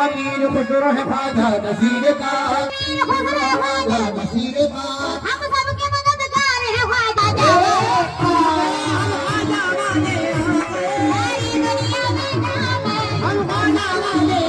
अमीर खुसरो है ख्वाजा नसीर का, ख्वाजा नसीर का। हम सबके मददगार है ख्वाजा जाओ, ख्वाजा वाले सारी दुनिया में नाम है, हम ख्वाजा वाले